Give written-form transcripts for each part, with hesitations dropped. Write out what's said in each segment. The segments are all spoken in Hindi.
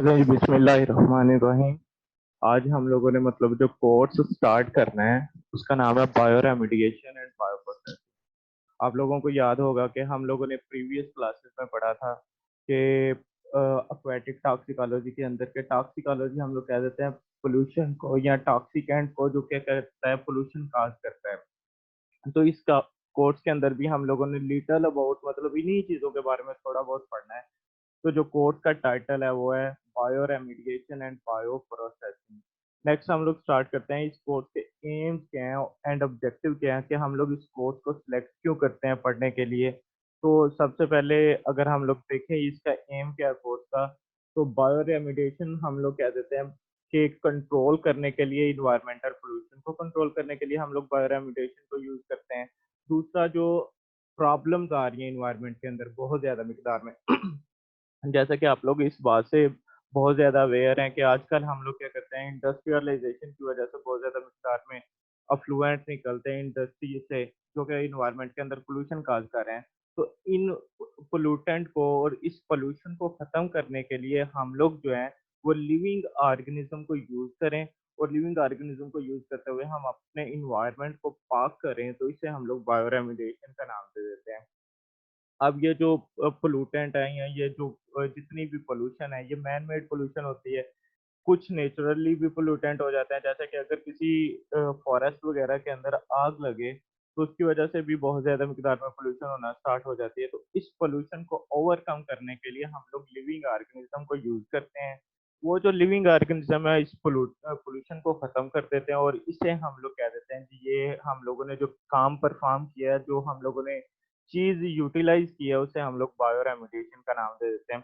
चलें जी, बिस्मिल्लाहिर्रहमानिर्रहीम। आज हम लोगों ने जो कोर्स स्टार्ट करना है उसका नाम है bio remediation and bio process. आप लोगों को याद होगा कि हम लोगों ने प्रीवियस क्लासेस में पढ़ा था कि एक्वाटिक टॉक्सिकोलॉजी के अंदर के टॉक्सिकोलॉजी हम लोग कह देते हैं पोल्यूशन को, या टॉक्सिकेंट को जो क्या कहता है पोल्यूशन काज करता है। तो इस कोर्स के अंदर भी हम लोगों ने लिटल अबाउट इन्हीं चीज़ों के बारे में थोड़ा बहुत पढ़ना है। तो जो कोर्स का टाइटल है वो है bio remediation and bio processing. Next हम लोग स्टार्ट करते हैं इस कोर्स के एम्स क्या हैं एंड ऑब्जेक्टिव क्या है, कि हम लोग इस कोर्स को सिलेक्ट क्यों करते हैं पढ़ने के लिए। तो सबसे पहले अगर हम लोग देखें इसका एम क्या है कोर्स का, तो बायो रेमिडिएशन हम लोग कह देते हैं कि कंट्रोल करने के लिए, इन्वायरमेंटल पोल्यूशन को कंट्रोल करने के लिए हम लोग बायो रेमिडिएशन को यूज करते हैं। दूसरा, जो प्रॉब्लम्स आ रही हैं इन्वायरमेंट के अंदर बहुत ज्यादा मिकदार में जैसा कि आप लोग इस बात से बहुत ज़्यादा अवेयर हैं कि आजकल हम लोग क्या करते हैं, इंडस्ट्रियलाइजेशन की वजह से बहुत ज़्यादा मिक़दार में अफ्लुएंट निकलते हैं इंडस्ट्री से, जो कि इन्वायरमेंट के अंदर पोल्यूशन काज़ कर रहे हैं। तो इन पोल्यूटेंट को और इस पोल्यूशन को ख़त्म करने के लिए हम लोग जो है वो लिविंग ऑर्गेनिज्म को यूज़ करें, और लिविंग ऑर्गेनिज्म को यूज़ करते हुए हम अपने इन्वायरमेंट को पाक करें, तो इसे हम लोग बायो रेमिडिएशन का नाम दे देते हैं। अब ये जो पोल्यूटेंट है, या ये जो जितनी भी पोल्यूशन है, ये मैन मेड पोल्यूशन होती है। कुछ नेचुरली भी पोल्यूटेंट हो जाते हैं, जैसे कि अगर किसी फॉरेस्ट वगैरह के अंदर आग लगे, तो उसकी वजह से भी बहुत ज़्यादा मिकदार में पोल्यूशन होना स्टार्ट हो जाती है। तो इस पोल्यूशन को ओवरकम करने के लिए हम लोग लिविंग ऑर्गेनिज्म को यूज़ करते हैं। वो जो लिविंग ऑर्गेनिज्म है इस पोल्यूशन को ख़त्म कर देते हैं, और इसे हम लोग कह देते हैं कि ये हम लोगों ने जो काम परफॉर्म किया है, जो हम लोगों ने चीज़ यूटिलाइज़ की है, उसे हम लोग बायो रेमिडिएशन का नाम दे देते हैं।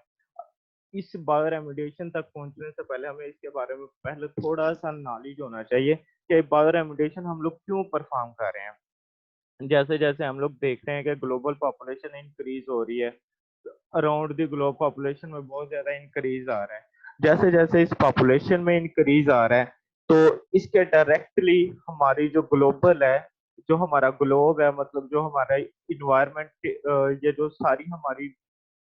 इस बायो रेमिडिएशन तक पहुँचने से पहले हमें इसके बारे में पहले थोड़ा-सा नॉलेज होना चाहिए कि बायो रेमिडिएशन हम लोग क्यों परफॉर्म कर रहे हैं। जैसे-जैसे हम लोग देख रहे हैं कि ग्लोबल पॉपुलेशन इंक्रीज़ हो रही है, अराउंड द ग्लोब पॉपुलेशन में बहुत ज़्यादा इंक्रीज़ आ रहा है। जैसे-जैसे इस पॉपुलेशन में इंक्रीज़ आ रहा है, तो इसके डायरेक्टली हमारी जो ग्लोबल है, जो हमारा ग्लोब है, जो हमारा इन्वायरमेंट के ये जो सारी हमारी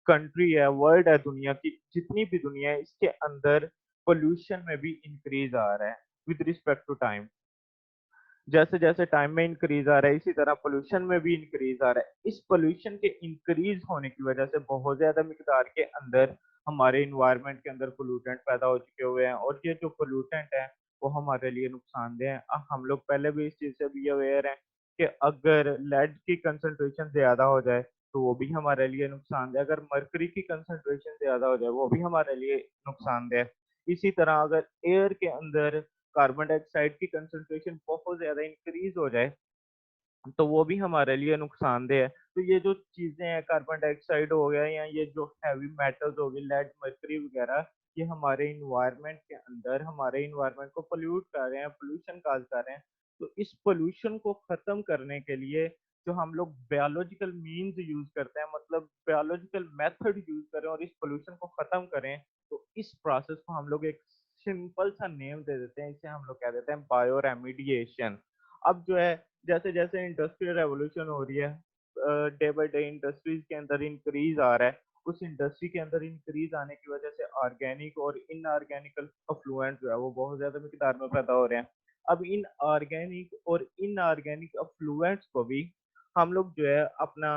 कंट्री है, वर्ल्ड है, दुनिया की जितनी भी दुनिया है, इसके अंदर पोल्यूशन में भी इंक्रीज़ आ रहा है विद रिस्पेक्ट टू टाइम। जैसे-जैसे टाइम में इंक्रीज़ आ रहा है, इसी तरह पोल्यूशन में भी इंक्रीज़ आ रहा है। इस पोल्यूशन के इंक्रीज़ होने की वजह से बहुत ज़्यादा मिकदार के अंदर हमारे एनवायरनमेंट के अंदर पोल्यूटेंट पैदा हो चुके हुए हैं, और ये जो पोल्यूटेंट हैं, वो हमारे लिए नुकसानदेह हैं। हम लोग पहले भी इस चीज़ से भी अवेयर हैं कि अगर लेड की कंसंट्रेशन ज़्यादा हो जाए, तो वो भी हमारे लिए नुकसानदेह है। अगर मर्करी की कंसंट्रेशन ज़्यादा हो जाए, वो भी हमारे लिए नुकसानदेह है। इसी तरह अगर एयर के अंदर कार्बन डाइऑक्साइड की कंसंट्रेशन बहुत ज़्यादा इंक्रीज़ हो जाए, तो वो भी हमारे लिए नुकसानदेह है। तो ये जो चीज़ें हैं, कार्बन डाइऑक्साइड हो गया, या ये जो हेवी मेटल्स हो गए, लेड, मर्करी वगैरह, ये हमारे एनवायरनमेंट के अंदर हमारे एनवायरनमेंट को पॉल्यूट कर रहे हैं, पॉल्यूशन काज़ कर रहे हैं। तो इस पॉल्यूशन को ख़त्म करने के लिए जो हम लोग बायोलॉजिकल मीन्स यूज़ करते हैं, बायोलॉजिकल मेथड यूज़ करें और इस पॉल्यूशन को ख़त्म करें, तो इस प्रोसेस को हम लोग एक सिंपल सा नेम दे देते हैं। इसे हम लोग कह देते हैं बायो रेमिडिएशन। अब जो है, जैसे-जैसे इंडस्ट्रियल रेवोल्यूशन हो रही है, डे बाय डे इंडस्ट्रीज़ के अंदर इंक्रीज़ आ रहा है। उस इंडस्ट्री के अंदर इंक्रीज़ आने की वजह से ऑर्गेनिक और इनऑर्गेनिकल अफ्लुएंट जो है वो बहुत ज़्यादा मिकदार में पैदा हो रहे हैं। अब इन ऑर्गेनिक और इनऑर्गेनिक अफ्लुएंट्स को भी हम लोग जो है अपना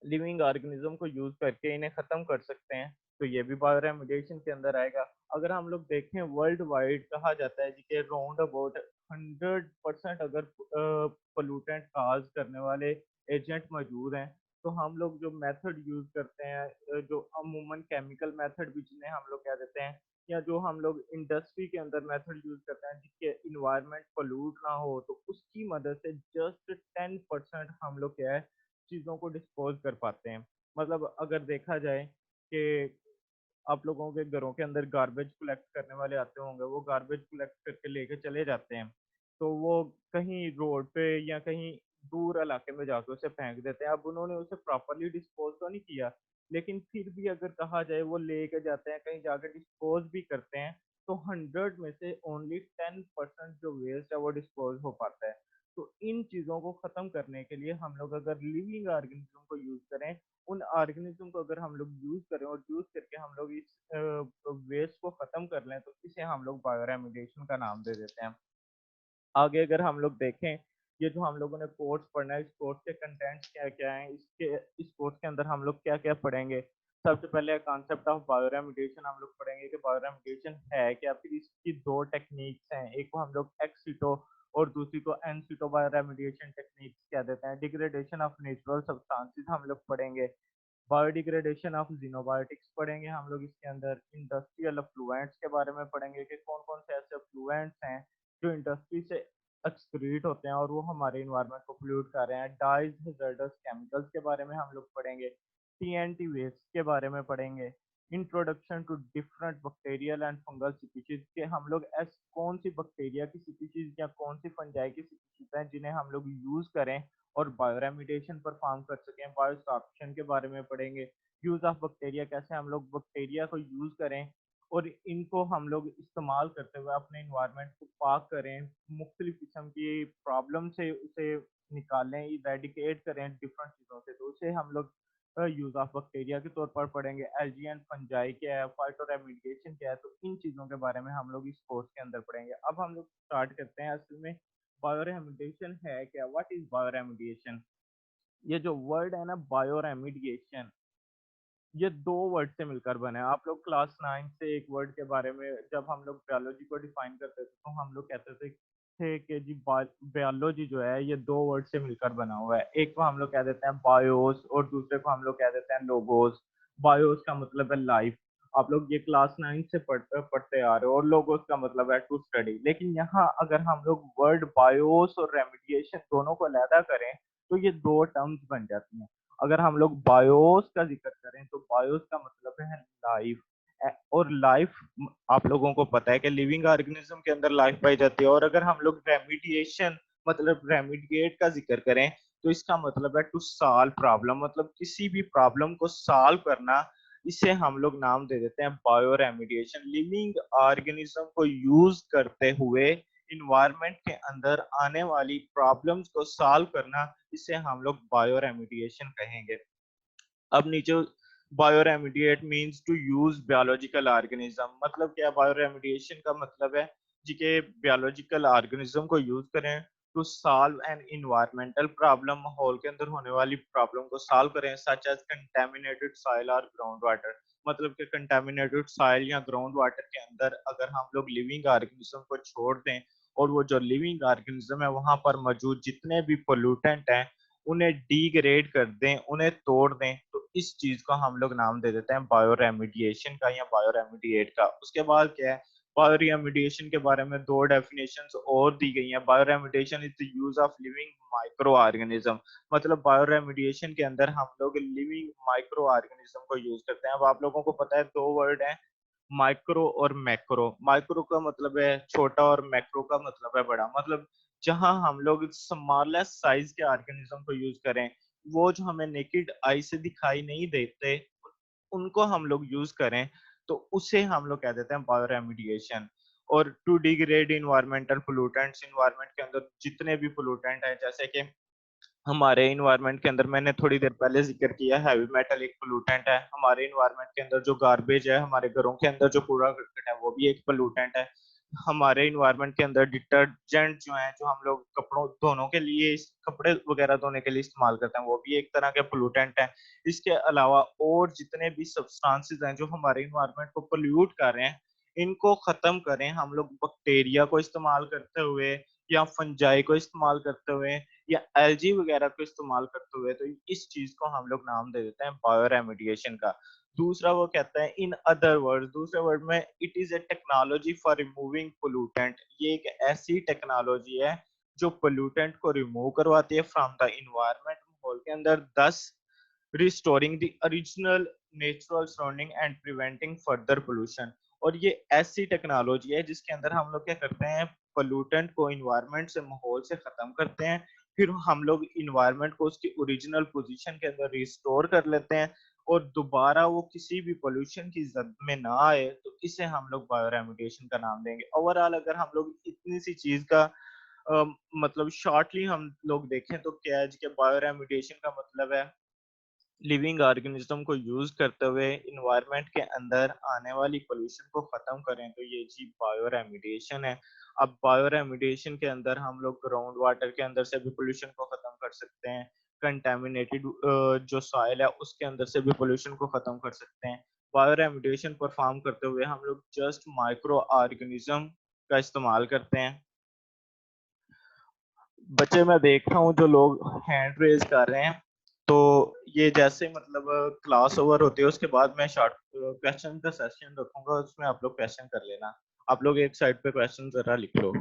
लिविंग ऑर्गेनिज्म को यूज़ करके इन्हें ख़त्म कर सकते हैं, तो ये भी बायो रेमिडिएशन के अंदर आएगा। अगर हम लोग देखें, वर्ल्ड वाइड कहा जाता है जी कि राउंड अबाउट 100% अगर पोल्यूटेंट काज़ करने वाले एजेंट मौजूद हैं, तो हम लोग जो मेथड यूज़ करते हैं, जो अमूमन केमिकल मेथड भी जिन्हें हम लोग कह देते हैं, या जो हम लोग इंडस्ट्री के अंदर मेथड यूज़ करते हैं जिसके एनवायरनमेंट पोल्यूट ना हो, तो उसकी मदद से जस्ट 10% हम लोग क्या है, चीज़ों को डिस्पोज़ कर पाते हैं। अगर देखा जाए कि आप लोगों के घरों के अंदर गार्बेज कलेक्ट करने वाले आते होंगे, वो गार्बेज कलेक्ट करके लेके चले जाते हैं। तो वो कहीं रोड पे या कहीं दूर इलाके में जाके उसे फेंक देते हैं। अब उन्होंने उसे प्रॉपर्ली डिस्पोज़ तो नहीं किया, लेकिन फिर भी अगर कहा जाए वो लेके जाते हैं, कहीं जाके डिस्पोज़ भी करते हैं, तो 100 में से ओनली 10% जो वेस्ट है वो डिस्पोज़ हो पाता है। तो इन चीजों को खत्म करने के लिए हम लोग अगर लिविंग ऑर्गेनिज्म को यूज करें, उन ऑर्गेनिज्म को अगर हम लोग यूज करें और यूज करके हम लोग इस वेस्ट को खत्म कर लें, तो इसे हम लोग बायो रेमिडिएशन का नाम दे देते हैं। आगे अगर हम लोग देखें, ये जो हम लोगों ने कोर्स पढ़ना है, इस कोर्स के कंटेंट्स क्या क्या हैं, इस कोर्स के अंदर हम लोग क्या क्या पढ़ेंगे। सबसे पहले कॉन्सेप्ट ऑफ बायो रेमिडिएशन हम लोग पढ़ेंगे कि बायो रेमिडिएशन है क्या, फिर इसकी दो टेक्निक्स हैं, एक को हम लोग एक्स सिटो और दूसरी को एन सिटो बायो रेमिडिएशन टेक्निक्स क्या देते हैं। डिग्रेडेशन ऑफ नेचुरल सब्सटेंसेस हम लोग पढ़ेंगे, बायोडिग्रेडेशन ऑफ जिनोबायोटिक्स पढ़ेंगे हम लोग, इसके अंदर इंडस्ट्रियल अफ्लुएंट्स के बारे में पढ़ेंगे कि कौन कौन से ऐसे अफ्लुएंट्स हैं जो इंडस्ट्री से एक्सक्रीट होते हैं और वो हमारे इन्वायरमेंट को पोल्यूट कर रहे हैं। डाइज हजार्डस केमिकल्स के बारे में हम लोग पढ़ेंगे, टीएनटी वेस्ट के बारे में पढ़ेंगे, introduction to different bacterial and fungal species के हम लोग ऐस कौन सी बैक्टीरिया की स्पीशीज या कौन सी फंजाई की स्पीशीज हैं जिन्हें हम लोग यूज करें और बायोरेमिडिएशन परफॉर्म कर सकें। बायोसॉर्प्शन के बारे में पढ़ेंगे, यूज ऑफ बैक्टीरिया, कैसे हम लोग बैक्टीरिया को यूज करें और इनको हम लोग इस्तेमाल करते हुए अपने इन्वायरमेंट को पाक करें, मुख्तलिफ किस्म की प्रॉब्लम से उसे निकालें, इरेडिकेट करें डिफरेंट चीज़ों से, तो उसे हम लोग यूज ऑफ बैक्टीरिया के तौर पर पढ़ेंगे। एलजी एंड फंजाई क्या है, फाइटोरेमिडिएशन क्या है, तो इन चीज़ों के बारे में हम लोग इस कोर्स के अंदर पढ़ेंगे। अब हम लोग स्टार्ट करते हैं असल में बायो रेमिडिएशन है क्या, व्हाट इज बायो रेमिडिएशन। ये जो वर्ड है ना बायो रेमिडिएशन, ये दो वर्ड से मिलकर बने हैं। आप लोग क्लास 9 से एक वर्ड के बारे में जब हम लोग बायोलॉजी को डिफाइन करते थे तो हम लोग कहते थे कि जी बायोलॉजी जो है ये दो वर्ड से मिलकर बना हुआ है। एक को हम लोग कह देते हैं बायोस और दूसरे को हम लोग कह देते हैं लोगोस। बायोस का मतलब है लाइफ, आप लोग ये क्लास 9 से पढ़ते आ रहे हो, और लोगोस का मतलब है टू स्टडी। लेकिन यहाँ अगर हम लोग वर्ड बायोस और रेमिडिएशन दोनों को अलहदा करें तो ये दो टर्म्स बन जाती हैं। अगर हम लोग बायोस का जिक्र करें तो बायोस का मतलब है लाइफ, और लाइफ आप लोगों को पता है कि लिविंग ऑर्गेनिज्म के अंदर लाइफ पाई जाती है। और अगर हम लोग रेमिडिएशन मतलब रेमिडिएट का जिक्र करें तो इसका मतलब है टू सॉल्व प्रॉब्लम, मतलब किसी भी प्रॉब्लम को सॉल्व करना, इसे हम लोग नाम दे देते हैं बायो रेमिडिएशन। लिविंग ऑर्गेनिज्म को यूज करते हुए इन्वायरमेंट के अंदर आने वाली प्रॉब्लम्स को सॉल्व करना, इसे हम लोग बायो रेमिडिएशन कहेंगे। अब नीचे bioremediate means to use biological organism, मतलब क्या, बायो रेमिडिएशन का मतलब है जी के बायोलॉजिकल ऑर्गेनिज्म को यूज करें to solve an environmental problem, माहौल के अंदर होने वाली प्रॉब्लम को सॉल्व करें, सच एज कंटेमिनेटेड सॉइल और ग्राउंड वाटर। मतलब कि कंटेमिनेटेड सॉइल या ग्राउंड वाटर के अंदर अगर हम लोग लिविंग ऑर्गेनिज्म को छोड़ दें और वो जो लिविंग ऑर्गेनिज्म है वहां पर मौजूद जितने भी पोल्यूटेंट हैं उन्हें डिग्रेड कर दें, उन्हें तोड़ दें, तो इस चीज को हम लोग नाम दे देते हैं बायो रेमिडिएशन का या बायो रेमिडिएट का। उसके बाद क्या है, बायो रेमिडिएशन के बारे में दो डेफिनेशंस और दी गई हैं। Bioremediation is the use of living micro organism, मतलब बायो रेमिडिएशन के अंदर हम लोग लिविंग माइक्रो ऑर्गेनिज्म को यूज करते हैं। अब आप लोगों को पता है दो वर्ड है, माइक्रो और मैक्रो। माइक्रो का मतलब है छोटा और मैक्रो का मतलब है बड़ा। मतलब जहां हम लोग स्मॉलेस्ट साइज के ऑर्गेनिज्म को यूज करें, वो जो हमें नेकेड आई से दिखाई नहीं देते उनको हम लोग यूज करें, तो उसे हम लोग कह देते हैं बायो रेमिडिएशन। और to degrade environmental pollutants, environment के अंदर जितने भी पोल्यूटेंट है, जैसे कि हमारे इन्वायरमेंट के अंदर मैंने थोड़ी देर पहले जिक्र किया हैवी मेटल एक पोल्यूटेंट है। हमारे इन्वायरमेंट के अंदर जो गार्बेज है, हमारे घरों के अंदर जो कूड़ा करकट है, वो भी एक पोल्यूटेंट है। हमारे इन्वायरमेंट के अंदर डिटर्जेंट जो है, जो हम लोग कपड़ों धोने के लिए, कपड़े वगैरह धोने के लिए इस्तेमाल करते हैं, वो भी एक तरह के पोल्यूटेंट है। इसके अलावा और जितने भी सब्सटेंसेस हैं जो हमारे इन्वायरमेंट को पोल्यूट कर रहे हैं, इनको खत्म करें हम लोग बैक्टीरिया को इस्तेमाल करते हुए या फंजाई को इस्तेमाल करते हुए या एलजी वगैरह को इस्तेमाल करते हुए, तो इस चीज को हम लोग नाम दे देते हैं बायो रेमिडिएशन का। दूसरा वो कहता है इन अदर वर्ड, दूसरे वर्ड में it is a technology for removing pollutant, ये एक ऐसी टेक्नोलॉजी है जो पोल्यूटेंट को रिमूव करवाती है फ्रॉम द इन्वायरमेंट, माहौल के अंदर, दस restoring the original natural surrounding and preventing further pollution. और ये ऐसी टेक्नोलॉजी है जिसके अंदर हम लोग क्या करते हैं, पोल्यूटेंट को इन्वायरमेंट से, माहौल से खत्म करते हैं, फिर हम लोग इन्वायरमेंट को उसकी ओरिजिनल पोजीशन के अंदर रिस्टोर कर लेते हैं और दोबारा वो किसी भी पोल्यूशन की जद में ना आए, तो इसे हम लोग बायो रेमिडिएशन का नाम देंगे। ओवरऑल अगर हम लोग इतनी सी चीज का मतलब शॉर्टली हम लोग देखें तो क्या है जी, कि बायो रेमिडिएशन का मतलब है लिविंग ऑर्गेनिज्म को यूज करते हुए इन्वायरमेंट के अंदर आने वाली पोल्यूशन को खत्म करें, तो ये जी बायो रेमिडिएशन है। अब बायो रेमिडिएशन के अंदर हम लोग ग्राउंड वाटर के अंदर से भी पोल्यूशन को खत्म कर सकते हैं, कंटेमिनेटेड जो सॉइल है उसके अंदर से भी पोल्यूशन को खत्म कर सकते हैं। बायो रेमिडिएशन परफॉर्म करते हुए हम लोग जस्ट माइक्रो ऑर्गेनिज्म का इस्तेमाल करते हैं। बच्चे मैं देख रहा हूँ जो लोग हैंड रेज कर रहे हैं, तो ये जैसे मतलब क्लास ओवर होती है उसके बाद मैं शॉर्ट क्वेश्चन का सेशन रखूंगा, उसमें आप लोग क्वेश्चन कर लेना। आप लोग एक साइड पे क्वेश्चन जरा लिख लो।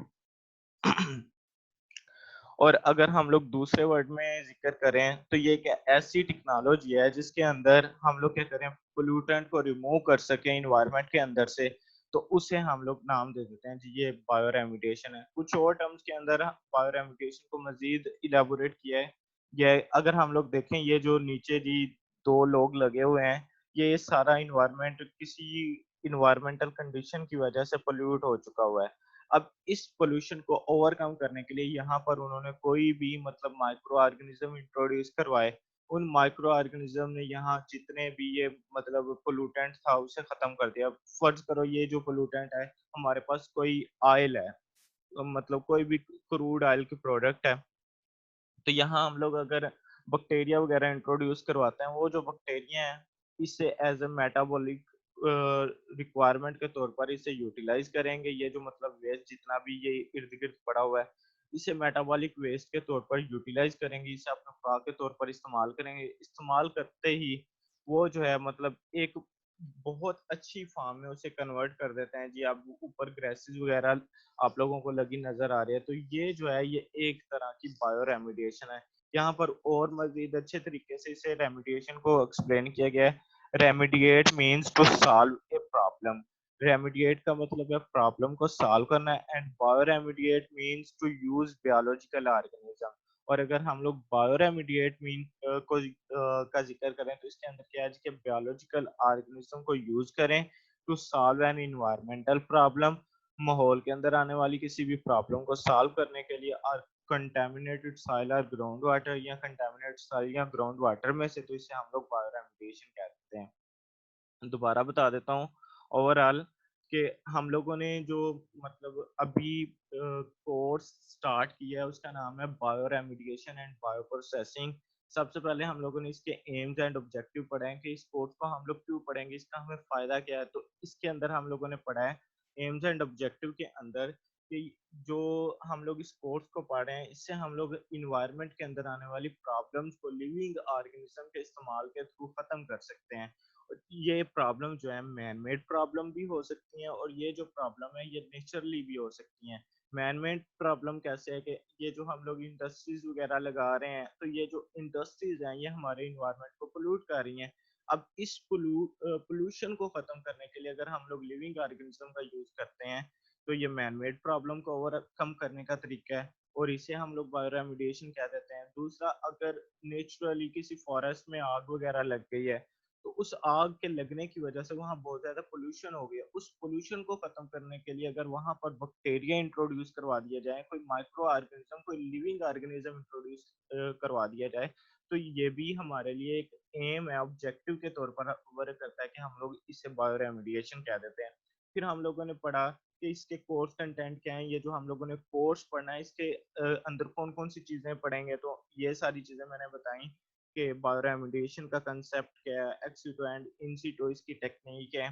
और अगर हम लोग दूसरे वर्ड में जिक्र करें तो ये एक ऐसी टेक्नोलॉजी है जिसके अंदर हम लोग क्या करें, पोल्यूटेंट को रिमूव कर सकें इन्वायरमेंट के अंदर से, तो उसे हम लोग नाम दे देते हैं जी ये बायो रेमिडिएशन है। कुछ और टर्म्स के अंदर बायो रेमिडिएशन को मजीद इलेबोरेट किया है। ये अगर हम लोग देखें, ये जो नीचे जी दो लोग लगे हुए हैं, ये सारा इन्वायरमेंट किसी इन्वायरमेंटल कंडीशन की वजह से पोल्यूट हो चुका हुआ है। अब इस पोल्यूशन को ओवरकम करने के लिए यहाँ पर उन्होंने कोई भी मतलब माइक्रो ऑर्गेनिज्म इंट्रोड्यूस करवाए। उन माइक्रो ऑर्गेनिज्म ने यहाँ जितने भी ये मतलब पोल्यूटेंट था उसे खत्म कर दिया। फर्ज करो ये जो पोल्यूटेंट है, हमारे पास कोई ऑयल है, मतलब कोई भी क्रूड ऑयल की प्रोडक्ट है, तो यहाँ हम लोग अगर बैक्टीरिया वगैरह इंट्रोड्यूस करवाते हैं, वो जो बैक्टीरिया है इसे एज ए मेटाबॉलिक रिक्वायरमेंट के तौर पर इसे यूटिलाइज करेंगे। ये जो मतलब वेस्ट जितना भी ये इर्द गिर्द पड़ा हुआ है, इसे मेटाबॉलिक वेस्ट के तौर पर यूटिलाइज करेंगे, इसे अपने खुराक के तौर पर इस्तेमाल करेंगे। इस्तेमाल करते ही वो जो है मतलब एक बहुत अच्छी फार्म में उसे कन्वर्ट कर देते हैं जी। आप ऊपर ग्रेसेस वगैरह आप लोगों को लगी नजर आ रही है, तो ये जो है ये एक तरह की बायो रेमिडिएशन है। यहाँ पर और मजीद अच्छे तरीके से इसे रेमिडिएशन को एक्सप्लेन किया गया है। Remediate means to solve a problem. Remediate का मतलब है प्रॉब्लम को सॉल्व करना है, and bioremediate means to use biological organism. और अगर हम लोग बायो रेमिडिएट मीन का जिक्र करें तो इसके अंदर क्या है कि बायोलॉजिकल ऑर्गेनिज्म को यूज करें to solve an environmental problem. माहौल के अंदर आने वाली किसी भी प्रॉब्लम को सॉल्व करने के लिए, और कंटेमिनेटेड सॉइल और ग्राउंड वाटर या कंटेमिनेटेड सॉइल या ग्राउंड वाटर में से, तो इसे हम लोग बायो रेमिडिएशन कहते हैं। दोबारा बता देता हूँ ओवरऑल कि हम लोगों ने जो मतलब अभी कोर्स स्टार्ट किया है उसका नाम है bio remediation and bio processing. सबसे पहले हम लोगों ने इसके एम्स एंड ऑब्जेक्टिव पढ़े हैं कि इस कोर्स को हम लोग क्यों पढ़ेंगे, इसका हमें फायदा क्या है। तो इसके अंदर हम लोगों ने पढ़ा है एम्स एंड ऑब्जेक्टिव के अंदर कि जो हम लोग इस कोर्स को पढ़ रहे हैं इससे हम लोग इन्वायरमेंट के अंदर आने वाली प्रॉब्लम्स को लिविंग ऑर्गेनिज्म के इस्तेमाल के थ्रू खत्म कर सकते हैं। ये प्रॉब्लम जो है मैन मेड प्रॉब्लम भी हो सकती हैं, और ये जो प्रॉब्लम है ये नेचुरली भी हो सकती हैं। मैन मेड प्रॉब्लम कैसे है कि ये जो हम लोग इंडस्ट्रीज वगैरह लगा रहे हैं, तो ये जो इंडस्ट्रीज हैं ये हमारे इन्वायरमेंट को पोल्यूट कर रही हैं। अब इस पोल्यूशन को खत्म करने के लिए अगर हम लोग लिविंग ऑर्गेनिज्म का यूज करते हैं, तो ये मैन मेड प्रॉब्लम को ओवरकम करने का तरीका है, और इसे हम लोग बायो रेमिडिएशन कह देते हैं। दूसरा, अगर नेचुरली किसी फॉरेस्ट में आग वगैरह लग गई है, तो उस आग के लगने की वजह से वहां बहुत ज्यादा पोल्यूशन हो गया, उस पोल्यूशन को खत्म करने के लिए अगर वहां पर बैक्टीरिया इंट्रोड्यूस करवा दिया जाए, कोई माइक्रो ऑर्गेनिज्म, कोई लिविंग ऑर्गेनिज्म इंट्रोड्यूस करवा दिया जाए, तो ये भी हमारे लिए एक एम है, ऑब्जेक्टिव के तौर पर वर्क करता है कि हम लोग इसे बायो रेमिडिएशन कह देते हैं। फिर हम लोगों ने पढ़ा कि इसके कोर्स कंटेंट क्या है। ये जो हम लोगों ने कोर्स पढ़ना है इसके अंदर कौन कौन सी चीजें पढ़ेंगे, तो ये सारी चीजें मैंने बताई कि बायो रेमिडिएशन का कंसेप्ट क्या है, एक्स सिटो एंड इन सिटो इसकी टेक्निक है।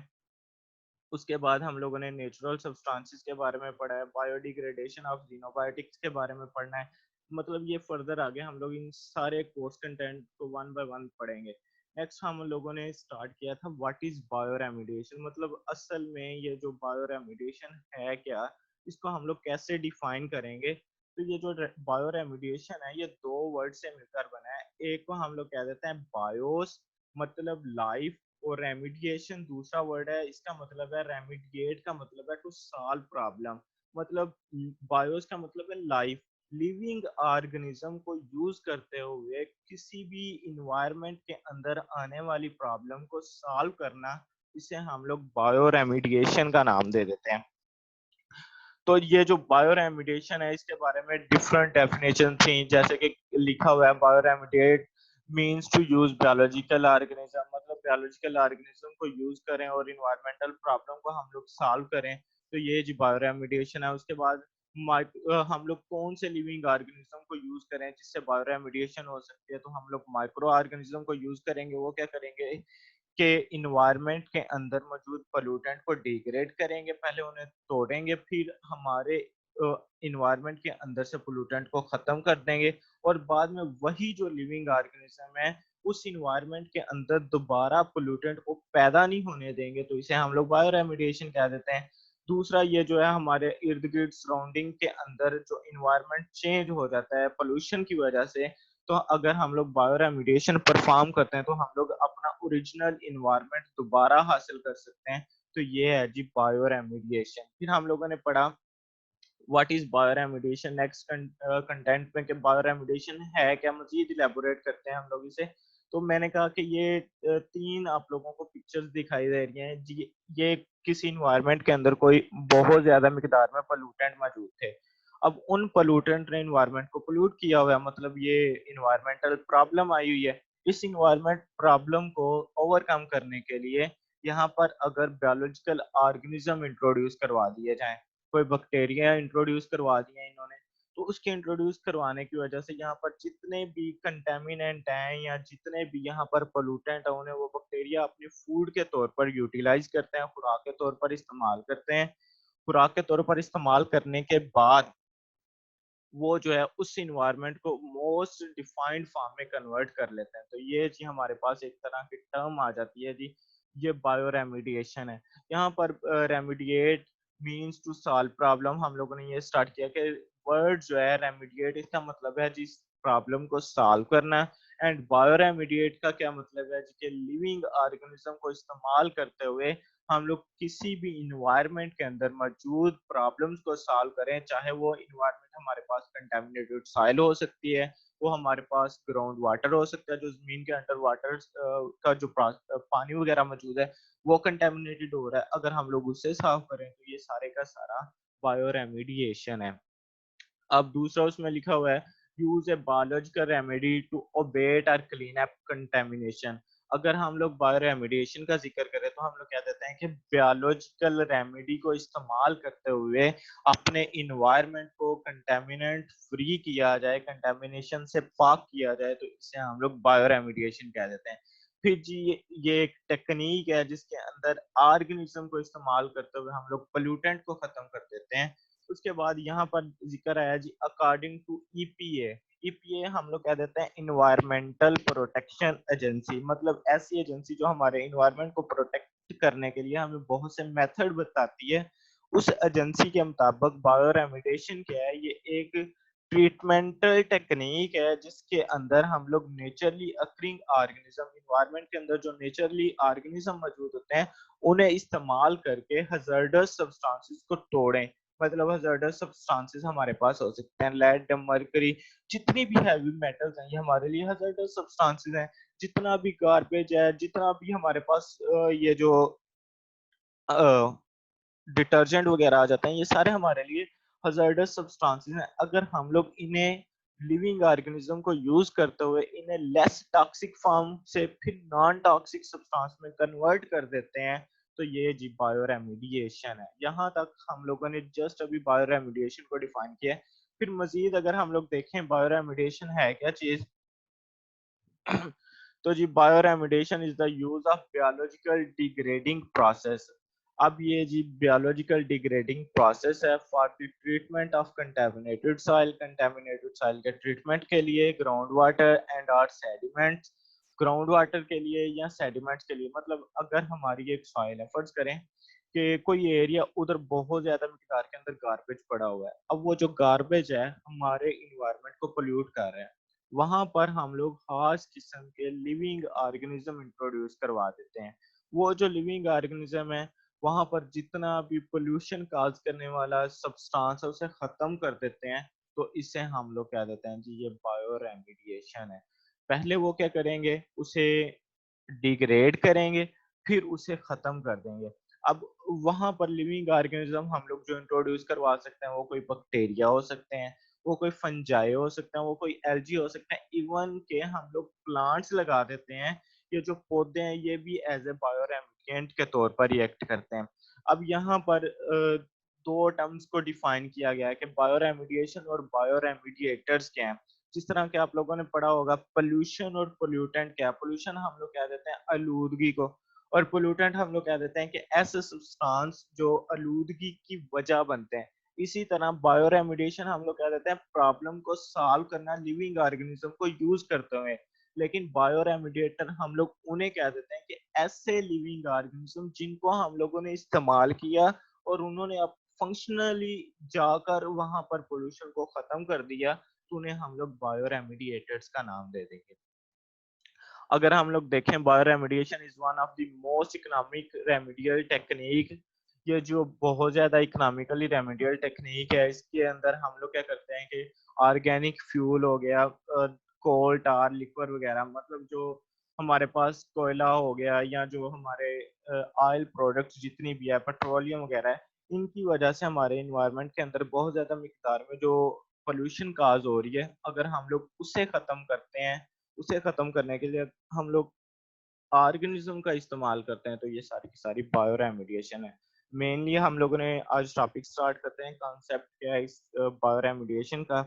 उसके बाद हम लोगों ने नेचुरल सब्सटेंसेस के बारे में पढ़ा है, बायोडिग्रेडेशन ऑफ जीनोबायोटिक्स के बारे में पढ़ना है। मतलब ये फर्दर आगे हम लोग इन सारे कोर्स कंटेंट को वन बाय वन पढ़ेंगे। नेक्स्ट हम लोगों ने स्टार्ट किया था व्हाट इज बायो रेमिडिएशन, मतलब असल में ये जो बायो रेमिडिएशन है क्या, इसको हम लोग कैसे डिफाइन करेंगे। तो ये जो बायो रेमिडिएशन है ये दो वर्ड से मिलकर बना है। एक को हम लोग कह देते हैं बायोस, मतलब लाइफ, और रेमिडिएशन दूसरा वर्ड है, इसका मतलब है रेमिडिएट का मतलब है टू सॉल्व प्रॉब्लम। मतलब बायोस का मतलब है लाइफ, लिविंग ऑर्गेनिज्म को यूज करते हुए किसी भी इन्वायरमेंट के अंदर आने वाली प्रॉब्लम को सॉल्व करना, इसे हम लोग बायो रेमिडिएशन का नाम दे देते हैं। तो ये जो बायो रेमिडिएशन है इसके बारे में डिफरेंट डेफिनेशन थी, जैसे कि लिखा हुआ है bioremediate means to use biological organism, मतलब बायोलॉजिकल ऑर्गेनिज्म को यूज करें और इन्वायरमेंटल प्रॉब्लम को हम लोग सॉल्व करें, तो ये जी बायो रेमिडिएशन है। उसके बाद हम लोग कौन से लिविंग ऑर्गेनिज्म को यूज करें जिससे बायो रेमिडिएशन हो सकती है, तो हम लोग माइक्रो ऑर्गेनिज्म को यूज करेंगे। वो क्या करेंगे के इन्वायरमेंट के अंदर मौजूद पोल्यूटेंट को डिग्रेड करेंगे, पहले उन्हें तोड़ेंगे, फिर हमारे इन्वायरमेंट के अंदर से पोल्यूटेंट को खत्म कर देंगे, और बाद में वही जो लिविंग ऑर्गेनिज्म है उस इन्वायरमेंट के अंदर दोबारा पोल्यूटेंट को पैदा नहीं होने देंगे, तो इसे हम लोग बायो रेमिडिएशन कह देते हैं। दूसरा ये जो है हमारे इर्द गिर्द सराउंडिंग के अंदर जो इन्वायरमेंट चेंज हो जाता है पोल्यूशन की वजह से, तो अगर हम लोग बायो रेमिडिएशन परफॉर्म करते हैं तो हम लोग अपना ओरिजिनल इन्वायरमेंट दोबारा हासिल कर सकते हैं। तो ये है जी बायो रेमिडिएशन। फिर हम लोगों ने पढ़ा what is bio remediation. Next content में कि बायो रेमिडिएशन है क्या, मजीद इलेबोरेट करते हैं हम लोग इसे। तो मैंने कहा कि ये तीन आप लोगों को पिक्चर्स दिखाई दे रही हैं जी, ये किसी इन्वायरमेंट के अंदर कोई बहुत ज्यादा मिकदार में पोल्यूटेंट मौजूद थे। अब उन पोल्यूटेंट ने इन्वायरमेंट को पोल्यूट किया हुआ है, मतलब ये इन्वायरमेंटल प्रॉब्लम आई हुई है। इस इन्वायरमेंट प्रॉब्लम को ओवरकम करने के लिए यहाँ पर अगर बायोलॉजिकल ऑर्गेनिज्म इंट्रोड्यूस करवा दिए जाएं, कोई बैक्टीरिया इंट्रोड्यूस करवा दिए इन्होंने, तो उसके इंट्रोड्यूस करवाने की वजह से यहाँ पर जितने भी कंटेमिनेंट हैं या जितने भी यहाँ पर पोल्यूटेंट है उन्हें वो बैक्टीरिया अपने फूड के तौर पर यूटिलाइज करते हैं, खुराक के तौर पर इस्तेमाल करते हैं। खुराक के तौर पर इस्तेमाल करने के बाद वो जो है उस इन्वायरमेंट को मोस्ट डिफाइंड फॉर्म में कन्वर्ट कर लेते हैं। तो ये जी हमारे पास एक तरह की टर्म आ जाती है जी, ये बायो रेमिडिएशन है। यहाँ पर रेमिडिएट मींस टू सॉल्व प्रॉब्लम, हम लोगों ने ये स्टार्ट किया कि वर्ड जो है रेमिडिएट इसका मतलब है जिस प्रॉब्लम को सॉल्व करना, एंड बायो रेमिडिएट का क्या मतलब है कि लिविंग ऑर्गेनिज्म को इस्तेमाल करते हुए हम लोग किसी भी इन्वायरमेंट के अंदर मौजूद प्रॉब्लम्स को सॉल्व करें, चाहे वो इन्वायरमेंट हमारे पास कंटेमिनेटेड सॉइल हो सकती है, वो हमारे पास ग्राउंड वाटर हो सकता है, जो जमीन के अंडर वाटर का जो पानी वगैरह मौजूद है वो कंटेमिनेटेड हो रहा है, अगर हम लोग उससे साफ करें तो ये सारे का सारा बायो रेमिडिएशन है। अब दूसरा उसमें लिखा हुआ है use a biological remedy to abate or clean up contamination. अगर हम लोग बायो रेमिडिएशन का जिक्र करें तो हम लोग कह देते हैं कि बायोलॉजिकल रेमेडी को इस्तेमाल करते हुए अपने इन्वायरमेंट को कंटेमिनेंट फ्री किया जाए, कंटेमिनेशन से पाक किया जाए, तो इसे हम लोग बायो रेमिडिएशन कह देते हैं। फिर जी ये एक टेक्निक है जिसके अंदर ऑर्गेनिज्म को इस्तेमाल करते हुए हम लोग पोल्यूटेंट को खत्म कर देते हैं। उसके बाद यहाँ पर जिक्र आया जी अकॉर्डिंग टू ईपीए। ईपीए हम लोग कह देते हैं इन्वायरमेंटल प्रोटेक्शन एजेंसी, मतलब ऐसी एजेंसी जो हमारे इन्वायरमेंट को प्रोटेक्ट करने के लिए हमें बहुत से मेथड बताती है। उस एजेंसी के मुताबिक बायो रेमिडिएशन क्या है, ये एक ट्रीटमेंटल टेक्निक है जिसके अंदर हम लोग नेचुरली अक्रिंग ऑर्गेनिज्म, इन्वायरमेंट के अंदर जो नेचुरली ऑर्गेनिज्म मौजूद होते हैं उन्हें इस्तेमाल करके हजार्डस सब्सटेंसेस को तोड़ें। मतलब हजार्डस सब्सटेंसेस हमारे पास हो सकते हैं लेड, मरकरी, जितनी भी हैवी मेटल्स हैं ये हमारे लिए हजार्डस सब्सटेंसेस हैं। जितना भी गार्बेज है, जितना भी हमारे पास ये जो डिटर्जेंट वगैरह आ जाते हैं, ये सारे हमारे लिए हजार्डस सब्सटेंसेस हैं। अगर हम लोग इन्हें लिविंग ऑर्गेनिज्म को यूज करते हुए इन्हें लेस टॉक्सिक फॉर्म से फिर नॉन टॉक्सिक सब्सटेंस में कन्वर्ट कर देते हैं, तो ये जी बायो रेमिडिएशन है। यहाँ तक हम लोगों ने जस्ट अभी बायो रेमिडिएशन को डिफाइन किया है। फिर मजीद अगर हम लोग देखें बायो रेमिडिएशन है क्या चीज, तो जी bioremediation is the use of biological degrading process. अब ये जी बायोलॉजिकल डिग्रेडिंग प्रोसेस है for the treatment of contaminated soil. Contaminated soil के ट्रीटमेंट के लिए ग्राउंड वाटर एंड और सेडिमेंट्स, ग्राउंड वाटर के लिए या सेडिमेंट्स के लिए, मतलब अगर हमारी एक सॉइल है, फर्ज करें कि कोई एरिया उधर बहुत ज्यादा मिकदार के अंदर गार्बेज पड़ा हुआ है, अब वो जो गार्बेज है हमारे इन्वायरमेंट को पोल्यूट कर रहा है, वहां पर हम लोग खास किस्म के लिविंग ऑर्गेनिज्म इंट्रोड्यूस करवा देते हैं। वो जो लिविंग ऑर्गेनिज्म है वहां पर जितना भी पोल्यूशन काज करने वाला सब्सटेंस है उसे खत्म कर देते हैं, तो इसे हम लोग कह देते हैं जी ये बायो रेमिडिएशन है। पहले वो क्या करेंगे, उसे डिग्रेड करेंगे, फिर उसे खत्म कर देंगे। अब वहां पर लिविंग ऑर्गेनिज्म हम लोग जो इंट्रोड्यूस करवा सकते हैं वो कोई बैक्टीरिया हो सकते हैं, वो कोई फंजाई हो सकते हैं, वो कोई एल्गी हो सकते हैं, इवन के हम लोग प्लांट्स लगा देते हैं। ये जो पौधे हैं ये भी एज ए बायोरेमिडिएंट के तौर पर रिएक्ट करते हैं। अब यहाँ पर दो टर्म्स को डिफाइन किया गया है कि बायोरेमिडिएशन और बायोरेमिडिएटर्स क्या हैं। जिस तरह के आप लोगों ने पढ़ा होगा पोल्यूशन और पोल्यूटेंट क्या है। पोल्यूशन हम लोग कह देते हैं आलूदगी को, और पोल्यूटेंट हम लोग कह देते हैं कि ऐसे सब्सटेंस जो आलूदगी की वजह बनते हैं। इसी तरह बायोरेमिडिएशन हम लोग कह देते हैं प्रॉब्लम को सॉल्व करना लिविंग ऑर्गेनिज्म को यूज करते हुए। लेकिन बायोरेमिडिएटर हम लोग उन्हें कह देते हैं कि ऐसे लिविंग ऑर्गेनिज्म जिनको हम लोगों ने इस्तेमाल किया और उन्होंने अब फंक्शनली जाकर वहां पर पोल्यूशन को खत्म कर दिया, तो उन्हें हम लोग बायोरेमिडिएटर्स का नाम दे देंगे। अगर हम लोग देखें bio remediation is one of the most economic remedial technique. ये जो बहुत ज्यादा इकोनॉमिकली रेमेडियल टेक्निक है, इसके अंदर हम लोग क्या करते हैं कि ऑर्गेनिक फ्यूल हो गया, कोल टार लिक्वर वगैरह, मतलब जो हमारे पास कोयला हो गया या जो हमारे ऑयल प्रोडक्ट्स जितनी भी है, पेट्रोलियम वगैरह है, इनकी वजह से हमारे इन्वायरमेंट के अंदर बहुत ज्यादा मिकदार में जो पोल्यूशन काज हो रही है, अगर हम लोग उसे खत्म करते हैं, उसे खत्म करने के लिए हम लोग ऑर्गेनिज्म का इस्तेमाल करते हैं, तो ये सारी की सारी बायो रेमेडिएशन है। मेनली हम लोगों ने आज टॉपिक स्टार्ट करते हैं, कॉन्सेप्ट क्या है इस बायो रेमेडिएशन का।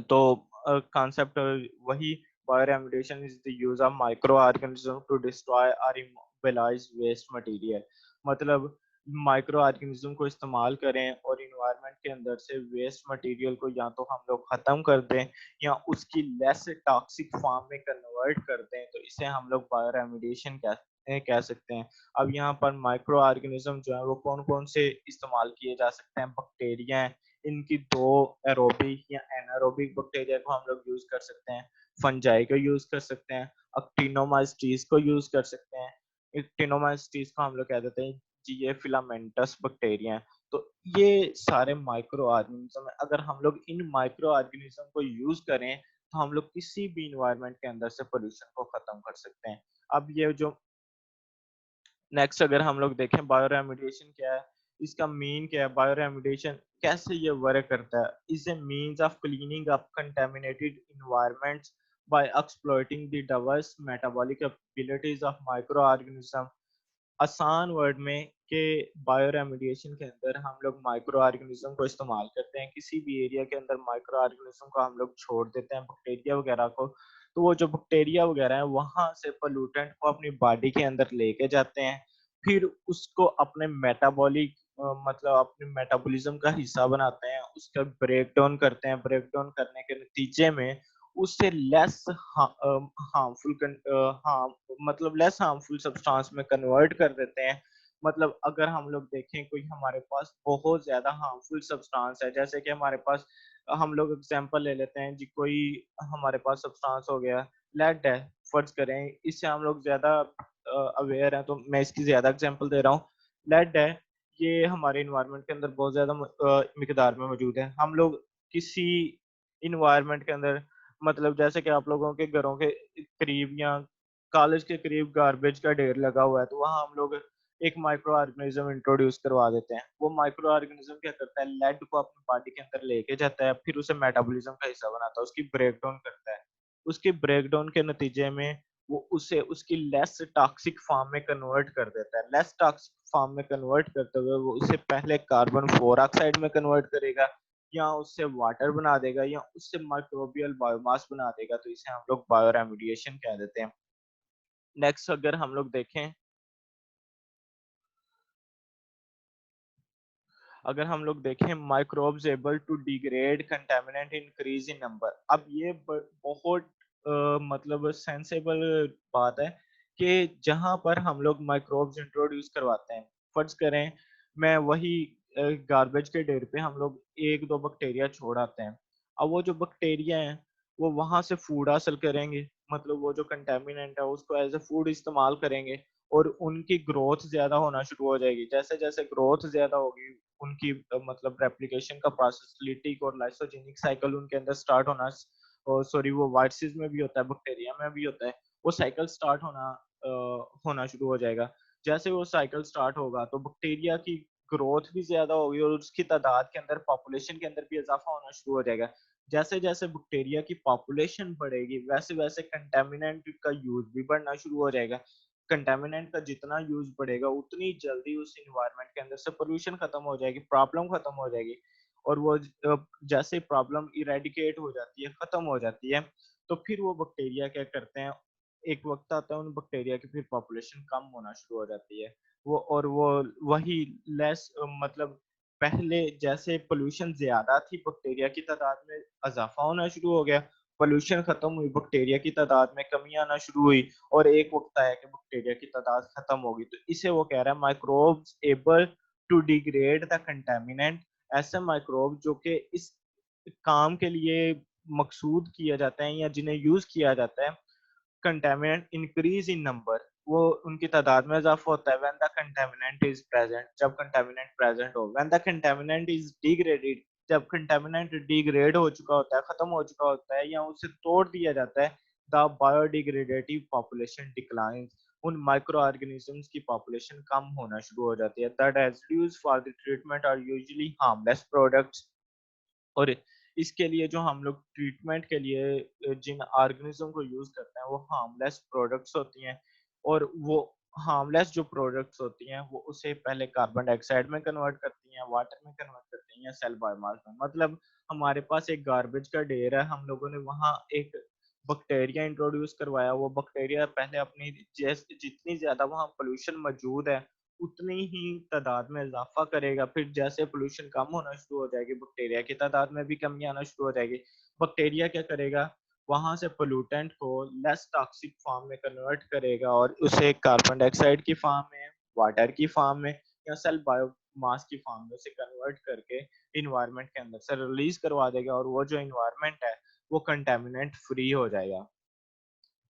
तो कॉन्सेप्ट वही, bioremediation is the use of microorganism to destroy और इमोबिलाइज वेस्ट मटेरियल। मतलब माइक्रो ऑर्गेनिज्म को इस्तेमाल करें और इन्वायरमेंट के अंदर से वेस्ट मटेरियल को या तो हम लोग खत्म कर दें या उसकी लेस टॉक्सिक फॉर्म में कन्वर्ट कर दें, तो इसे हम लोग बायो रेमेडिएशन कह सकते हैं। अब यहाँ पर माइक्रो ऑर्गेनिज्म जो है वो कौन कौन से इस्तेमाल किए जा सकते हैं। बैक्टीरिया हैं, इनकी दो एरोबिक या एनारोबिक बैक्टीरिया को हम लोग यूज कर सकते हैं, फंजाई को यूज कर सकते हैं, एक्टिनोमाइसीट्स को यूज कर सकते हैं। एक्टिनोमाइसीट्स को हम लोग कह देते हैं जीए फिलामेंटस बैक्टीरिया। तो ये सारे माइक्रो ऑर्गेनिज्म है। अगर हम लोग इन माइक्रो ऑर्गेनिज्म को यूज करें तो हम लोग किसी भी इन्वायरमेंट के अंदर से पोल्यूशन को खत्म कर सकते हैं। अब ये जो नेक्स्ट अगर हम लोग देखें बायो रेमेडिएशन क्या है, इसका मीन क्या है, बायो रेमेडिएशन कैसे ये वर्क करता है। Is a means of cleaning up contaminated environments by exploiting the diverse metabolic abilities of microorganism. आसान वर्ड में कि बायो रेमेडिएशन के अंदर हम लोग माइक्रो ऑर्गेनिज्म को इस्तेमाल करते हैं, किसी भी एरिया के अंदर माइक्रो ऑर्गेनिज्म को हम लोग छोड़ देते हैं, बैक्टीरिया वगैरह को, तो वो जो बैक्टीरिया वगैरह है वहां से पोल्यूटेंट को अपनी बॉडी के अंदर लेके जाते हैं, फिर उसको अपने मेटाबॉलिक मतलब अपने मेटाबॉलिज्म का हिस्सा बनाते हैं, उसका ब्रेक डाउन करते हैं। ब्रेक डाउन करने के नतीजे में उससे लेस हार्मफुल मतलब लेस हार्मफुल सब्सटेंस में कन्वर्ट कर देते हैं। मतलब अगर हम लोग देखें कोई हमारे पास बहुत ज्यादा हार्मफुल सब्सटेंस है, जैसे कि हमारे पास, हम लोग एग्जांपल ले लेते हैं जी, कोई हमारे पास सब्सटेंस हो गया लेड है, फर्ज करें, इससे हम लोग ज्यादा अवेयर हैं तो मैं इसकी ज्यादा एग्जांपल दे रहा हूँ। लेड है, ये हमारे इन्वायरमेंट के अंदर बहुत ज्यादा मिकदार में मौजूद है। हम लोग किसी इन्वायरमेंट के अंदर, मतलब जैसे कि आप लोगों के घरों के करीब या कॉलेज के करीब गार्बेज का ढेर लगा हुआ है, तो वहाँ हम लोग एक माइक्रो ऑर्गेनिज्म इंट्रोड्यूस करवा देते हैं। वो माइक्रो ऑर्गेनिज्म क्या करता है, लेड को अपनी बॉडी के अंदर लेके जाता है, फिर उसे मेटाबॉलिज्म का हिस्सा बनाता है, उसकी ब्रेक डाउन करता है। उसकी ब्रेक डाउन के नतीजे में वो उसे उसकी लेस टॉक्सिक फॉर्म में कन्वर्ट कर देता है। लेस टॉक्सिक फॉर्म में कन्वर्ट करते हुए वो उसे पहले कार्बन 4 ऑक्साइड में कन्वर्ट करेगा, या उससे वाटर बना देगा, या उससे माइक्रोबियल बायोमास बना देगा, तो इसे हम लोग बायो रेमेडिएशन कह देते हैं। नेक्स्ट अगर हम लोग देखें, अगर हम लोग देखें microbes able to degrade contaminant increase in number. अब ये बहुत मतलब सेंसेबल बात है कि जहां पर हम लोग माइक्रोब्स इंट्रोड्यूस करवाते हैं, फर्ज करें मैं वही गार्बेज के ढेर पे हम लोग एक दो बैक्टीरिया छोड़ आते हैं। अब वो जो बैक्टीरिया हैं वो वहां से फूड हासिल करेंगे, मतलब वो जो कंटेमिनेंट है उसको एज ए फूड इस्तेमाल करेंगे, और उनकी ग्रोथ ज्यादा होना शुरू हो जाएगी। जैसे जैसे ग्रोथ ज्यादा होगी, उनकी मतलब रेप्लिकेशन का प्रोसेस, लिटिक और लाइसोजेनिक साइकिल उनके अंदर स्टार्ट होना, सॉरी वो वायरसेस में भी होता है, बैक्टीरिया में भी होता है, वो साइकिल स्टार्ट होना शुरू हो जाएगा। जैसे वो साइकिल स्टार्ट होगा तो बैक्टीरिया की ग्रोथ भी ज्यादा होगी और उसकी तादाद के अंदर, पॉपुलेशन के अंदर भी इजाफा होना शुरू हो जाएगा। जैसे जैसे बैक्टीरिया की पॉपुलेशन बढ़ेगी वैसे वैसे कंटेमिनेंट का यूज भी बढ़ना शुरू हो जाएगा। कंटेमिनेंट का जितना यूज बढ़ेगा उतनी जल्दी उस इन्वायरमेंट के अंदर से पोल्यूशन खत्म हो जाएगी, प्रॉब्लम खत्म हो जाएगी। और वो जैसे प्रॉब्लम इरेडिकेट हो जाती है, खत्म हो जाती है, तो फिर वो बैक्टीरिया क्या करते हैं, एक वक्त आता है उन बैक्टीरिया की फिर पॉपुलेशन कम होना शुरू हो जाती है। वो वही लेस, मतलब पहले जैसे पोल्यूशन ज्यादा थी, बैक्टीरिया की तादाद में इजाफा होना शुरू हो गया। पोल्यूशन खत्म हुई, बैक्टीरिया की तादाद में कमी आना शुरू हुई, और एक वक्त आया कि बैक्टीरिया की तादाद खत्म होगी। तो इसे वो कह रहा है microbes able to degrade the contaminant. ऐसे माइक्रोब जो कि इस काम के लिए मकसूद किया जाता है या जिन्हें यूज किया जाता है, कंटेमिनेंट इंक्रीज इन नंबर, वो उनकी तादाद में इजाफा होता है। When the contaminant is present, जब कंटेमिनेंट प्रेजेंट हो। When the contaminant is degraded, जब कंटेमिनेंट डिग्रेड हो चुका होता है, खत्म हो चुका होता है या उसे तोड़ दिया जाता है, द बायोडिग्रेडेटिव पॉपुलेशन डिक्लाइंस, उन माइक्रो ऑर्गेनिजम्स की पॉपुलेशन कम होना शुरू हो जाती है। The residues for the treatment are usually harmless products. और इसके लिए जो हम लोग ट्रीटमेंट के लिए जिन ऑर्गेनिज्म को यूज करते हैं वो हार्मलेस प्रोडक्ट्स होती हैं। और वो हार्मलेस जो प्रोडक्ट्स होती हैं वो उसे पहले कार्बन डाइऑक्साइड में कन्वर्ट करती हैं, वाटर में कन्वर्ट करती हैं, या सेल बायोमास में। मतलब हमारे पास एक गार्बेज का ढेर है, हम लोगों ने वहाँ एक बैक्टीरिया इंट्रोड्यूस करवाया। वो बैक्टीरिया पहले अपनी जितनी ज्यादा वहाँ पोल्यूशन मौजूद है उतनी ही तादाद में इजाफा करेगा। फिर जैसे पोल्यूशन कम होना शुरू हो जाएगी, बैक्टीरिया की तादाद में भी कमी आना शुरू हो जाएगी। बैक्टीरिया क्या करेगा, वहां से पोल्यूटेंट को लेस टॉक्सिक फॉर्म में कन्वर्ट करेगा और उसे कार्बन डाइऑक्साइड की फॉर्म में, वाटर की फॉर्म में, या सेल बायोमास की फॉर्म में उसे कन्वर्ट करके इन्वायरमेंट के अंदर से रिलीज करवा देगा। और वो जो इन्वायरमेंट है वो कंटेमिनेंट फ्री हो जाएगा।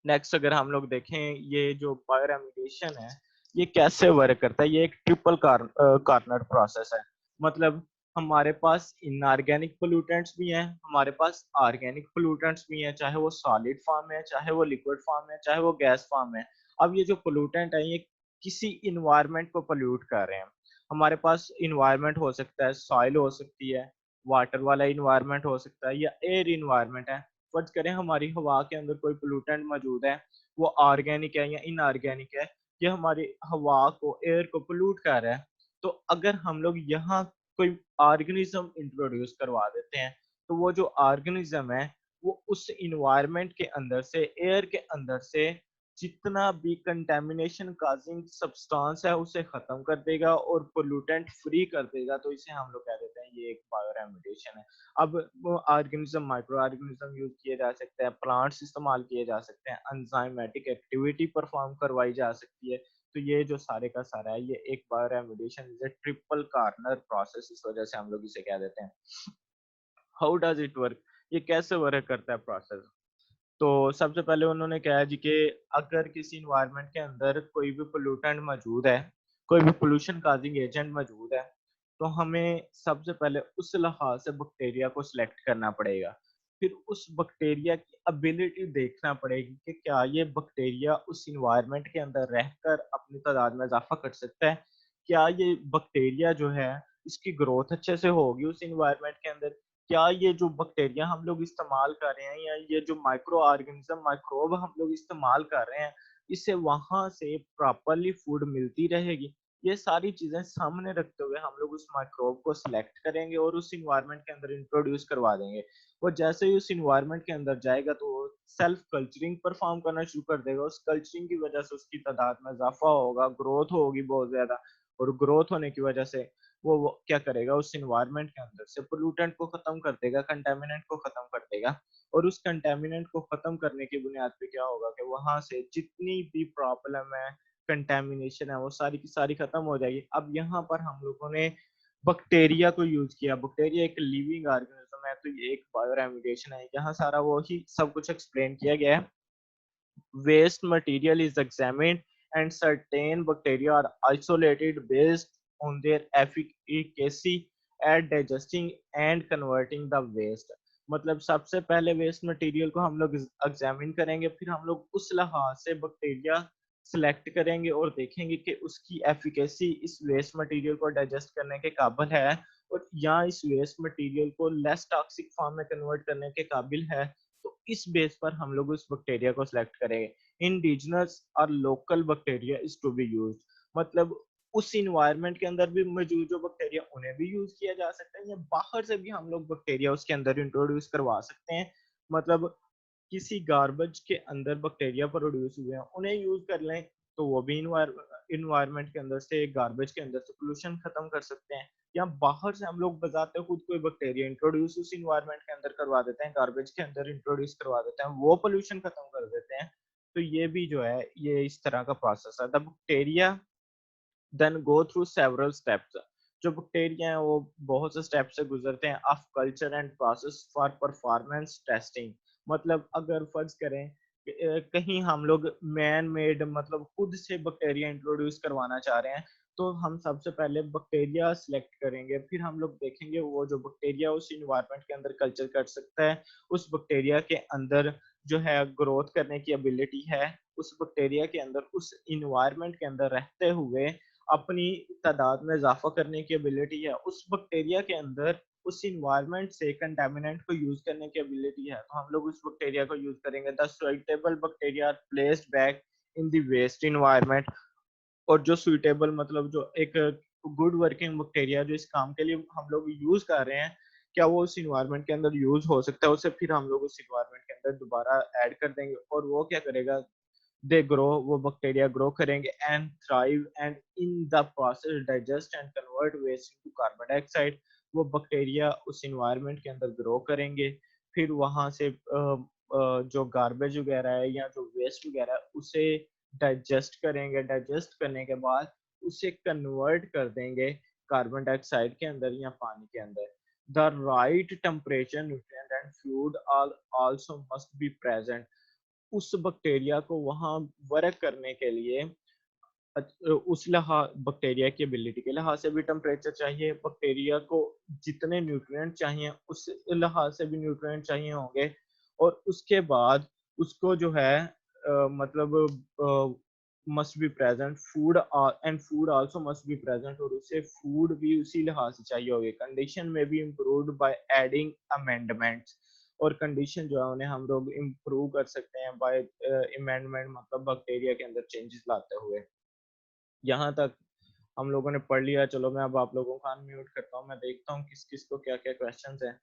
नेक्स्ट अगर हम लोग देखें, ये जो बायोरेमिडिएशन है ये कैसे वर्क करता है, ये एक ट्रिपल कार्नर प्रोसेस है। मतलब हमारे पास इनऑर्गेनिक पोल्यूटेंट्स भी हैं, हमारे पास ऑर्गेनिक पोल्यूटेंट्स भी हैं, चाहे वो सॉलिड फॉर्म में है, चाहे वो लिक्विड फॉर्म में है, चाहे वो गैस फॉर्म में है। अब ये जो पोल्यूटेंट है ये किसी इन्वायरमेंट को पोल्यूट कर रहे हैं। हमारे पास इन्वायरमेंट हो सकता है, सॉइल हो सकती है, वाटर वाला इन्वायरमेंट हो सकता है, या एयर इन्वायरमेंट है। फर्ज करें हमारी हवा के अंदर कोई पोल्यूटेंट मौजूद है, वो ऑर्गेनिक है या इनऑर्गेनिक है, ये हमारी हवा को, एयर को पोल्यूट कर रहा है। तो अगर हम लोग यहाँ कोई ऑर्गेनिज्म इंट्रोड्यूस करवा देते हैं, तो वो जो ऑर्गेनिज्म है वो उस इन्वायरमेंट के अंदर से, एयर के अंदर से जितना भी कंटेमिनेशन काजिंग सब्सटेंस है उसे खत्म कर देगा और पोल्यूटेंट फ्री कर देगा। तो इसे हम लोग कह देते हैं ये एक बायोरेमिडिएशन है। अब वो ऑर्गेनिज्म, माइक्रो ऑर्गेनिज्म यूज किए जा सकते हैं, प्लांट्स इस्तेमाल किए जा सकते हैं, एंजाइमेटिक एक्टिविटी परफॉर्म करवाई जा सकती है। तो ये जो सारे का सारा है ये एक bioremediation is a triple corner process, इस वजह से हम लोग इसे कह देते हैं। हाउ डज इट वर्क, ये कैसे वर्क करता है प्रोसेस। तो सबसे पहले उन्होंने कहा है जी कि अगर किसी इन्वायरमेंट के अंदर कोई भी पोल्यूटेंट मौजूद है, कोई भी पोल्यूशन काजिंग एजेंट मौजूद है, तो हमें सबसे पहले उस लिहाज से बैक्टीरिया को सिलेक्ट करना पड़ेगा। फिर उस बैक्टीरिया की एबिलिटी देखना पड़ेगी कि क्या ये बैक्टीरिया उस इन्वायरमेंट के अंदर रहकर अपनी तादाद में इजाफा कर सकता है। क्या ये बैक्टीरिया जो है इसकी ग्रोथ अच्छे से होगी उस इन्वायरमेंट के अंदर। क्या ये जो बैक्टीरिया हम लोग इस्तेमाल कर रहे हैं या ये जो माइक्रो ऑर्गेनिज्म, माइक्रोब हम लोग इस्तेमाल कर रहे हैं, इससे वहां से प्रॉपरली फूड मिलती रहेगी। ये सारी चीजें सामने रखते हुए हम लोग उस माइक्रोब को सिलेक्ट करेंगे और उस इन्वायरमेंट के अंदर इंट्रोड्यूस करवा देंगे। वो जैसे ही उस इन्वायरमेंट के अंदर जाएगा तो वो सेल्फ कल्चरिंग परफॉर्म करना शुरू कर देगा। उस कल्चरिंग की वजह से उसकी तादाद में इजाफा होगा, ग्रोथ होगी बहुत ज्यादा। और ग्रोथ होने की वजह से वो क्या करेगा, उस इन्वायरमेंट के अंदर से पोल्यूटेंट को खत्म कर देगा, कंटेमिनेंट को खत्म कर देगा। और उस कंटेमिनेंट को खत्म करने की बुनियाद पे क्या होगा कि वहां से जितनी भी प्रॉब्लम है, कंटेमिनेशन है, वो सारी की सारी खत्म हो जाएगी। अब यहाँ पर हम लोगों ने बैक्टीरिया को यूज किया। बैक्टीरिया एक लिविंग ऑर्गेनिज्म है, तो ये एक बायोरेमिडिएशन है। यहाँ सारा वो ही सब कुछ एक्सप्लेन किया गया है। Waste material is examined and certain bacteria are isolated based on their efficacy at digesting and converting the waste। मतलब सबसे पहले वेस्ट मटेरियल को हम लोग एग्जामिन करेंगे, फिर हम लोग उस लिहाज से बैक्टीरिया सिलेक्ट करेंगे और देखेंगे कि उसकी एफिकेसी इस वेस्ट मटेरियल को डाइजेस्ट करने के काबिल है और या इस वेस्ट मटेरियल को लेस टॉक्सिक फॉर्म में कन्वर्ट करने के काबिल है, तो इस बेस पर हम लोग उस बैक्टीरिया को सिलेक्ट करेंगे। इंडिजिनस और local bacteria is to be used, मतलब उस इन्वायरमेंट के अंदर भी मौजूद जो बैक्टीरिया उन्हें भी यूज किया जा सकता है, या बाहर से भी हम लोग बैक्टीरिया उसके अंदर इंट्रोड्यूस करवा सकते हैं। मतलब किसी गार्बेज के अंदर बैक्टीरिया प्रोड्यूस हुए हैं उन्हें यूज कर लें, तो वो भी इन्वायरमेंट के अंदर से, गार्बेज के अंदर से पोल्यूशन खत्म कर सकते हैं। या बाहर से हम लोग बजाते खुद कोई बैक्टीरिया इंट्रोड्यूस उस इन्वायरमेंट के अंदर करवा देते हैं, गार्बेज के अंदर इंट्रोड्यूस करवा देते हैं, वो पोल्यूशन खत्म कर देते हैं। तो ये भी जो है ये इस तरह का प्रोसेस है। The bacteria then go through several steps. जो बैक्टीरिया हैं वो बहुत से स्टेप से गुजरते हैं of culture and process for performance testing. मतलब अगर फर्ज करें कहीं हम लोग मैन मेड मतलब खुद से बैक्टीरिया इंट्रोड्यूस करवाना चाह रहे हैं, तो हम सबसे पहले बैक्टीरिया सिलेक्ट करेंगे, फिर हम लोग देखेंगे वो जो बैक्टीरिया उस इन्वायरमेंट के अंदर कल्चर कर सकता है, उस बैक्टीरिया के अंदर जो है ग्रोथ करने की एबिलिटी है, उस बैक्टीरिया के अंदर उस इन्वायरमेंट के अंदर रहते हुए अपनी तादाद में इजाफा करने की एबिलिटी है, उस बैक्टीरिया के अंदर उस इन्वायरमेंट से कंटामिनेंट को यूज करने की एबिलिटी है, तो हम लोग उस बैक्टीरिया को यूज करेंगे। The suitable bacteria are placed back in the waste environment. और जो सुइटेबल मतलब जो एक गुड वर्किंग बैक्टीरिया जो इस काम के लिए हम लोग यूज कर रहे हैं, क्या वो उस इन्वायरमेंट के अंदर यूज हो सकता है, उसे फिर हम लोग उस इन्वायरमेंट के अंदर दोबारा ऐड कर देंगे और वो क्या करेगा, दे ग्रो, वो बैक्टीरिया ग्रो करेंगे and thrive and in the process digest and convert waste into carbon dioxide. वो बैक्टीरिया उस इन्वायरमेंट के अंदर ग्रो करेंगे, फिर वहां से जो गार्बेज वगैरह है या जो वेस्ट वगैरह है उसे डाइजेस्ट करेंगे, डाइजेस्ट करने के बाद उसे कन्वर्ट कर देंगे कार्बन डाइऑक्साइड के अंदर या पानी के अंदर। The right temperature nutrient and fluid also must be present. उस बैक्टीरिया को वहां वर्क करने के लिए उस लिहाज बैक्टीरिया की एबिलिटी के लिहाज से भी टेम्परेचर चाहिए, बैक्टीरिया को जितने न्यूट्रिएंट चाहिए उस लिहाज से भी न्यूट्रिएंट चाहिए होंगे, और उसके बाद उसको जो है मतलब must be present food and food also must be present, और उसे फूड भी उसी लिहाज से चाहिए होगी। कंडीशन में be improved by adding amendments. और कंडीशन जो है उन्हें हम लोग इम्प्रूव कर सकते हैं बाय अमेंडमेंट, मतलब बैक्टीरिया के अंदर चेंजेस लाते हुए। यहाँ तक हम लोगों ने पढ़ लिया। चलो मैं अब आप लोगों को अनम्यूट करता हूँ, मैं देखता हूँ किस किस को क्या क्या क्वेश्चंस हैं।